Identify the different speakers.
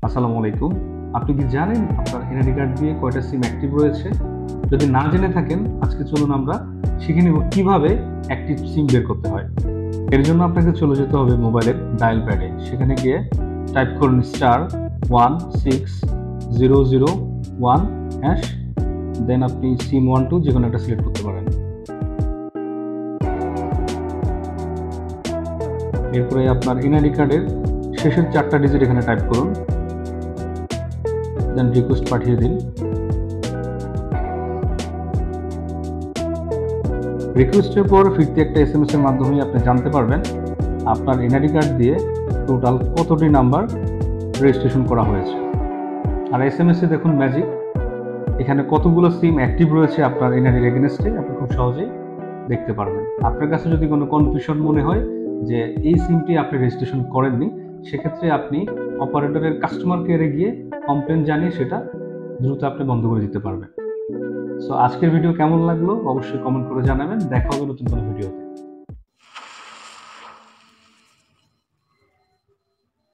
Speaker 1: আসসালামু আলাইকুম। আপনি কি জানেন আপনার এনআইডি কার্ড দিয়ে কয়টা সিম অ্যাক্টিভ রয়েছে? যদি না জেনে থাকেন, আজকে চলুন আমরা শিখে নিব কিভাবে অ্যাক্টিভ সিম বের করতে হয়। এর জন্য আপনাকে চলে যেতে হবে মোবাইলের ডায়াল প্যাডে। সেখানে গিয়ে টাইপ করুন *16001#, দেন আপনি সিম 1 2 যেকোনো একটা সিলেক্ট করতে পারেন। এরপরে আপনার এনআইডি কার্ডের শেষের 4টা ডিজিট এখানে টাইপ করুন, দেন রিকোয়েস্ট পাঠিয়ে দিন। রিকোয়েস্টের পর ফিরতি একটা এসএমএস এর মাধ্যমে আপনি জানতে পারবেন আপনার এনআইডি কার্ড দিয়ে টোটাল কতটি নাম্বার রেজিস্ট্রেশন করা হয়েছে। আর এসএমএস এ দেখুন ম্যাজিক, এখানে কতগুলো সিম অ্যাক্টিভ রয়েছে আপনার এনআইডির এগেইনস্টে আপনি খুব সহজেই দেখতে পারবেন। আপনার কাছে যদি কোনো কনফিউশন মনে হয় যে এই সিমটি আপনি রেজিস্ট্রেশন করেননি, সেক্ষেত্রে আপনি অপারেটরের কাস্টমার কেয়ারে গিয়ে কমপ্লেন জানিয়ে সেটা দ্রুত আপনি বন্ধ করে দিতে পারবেন। সো আজকের ভিডিও কেমন লাগলো অবশ্যই কমেন্ট করে জানাবেন। দেখা হবে নতুন কোনো ভিডিওতে।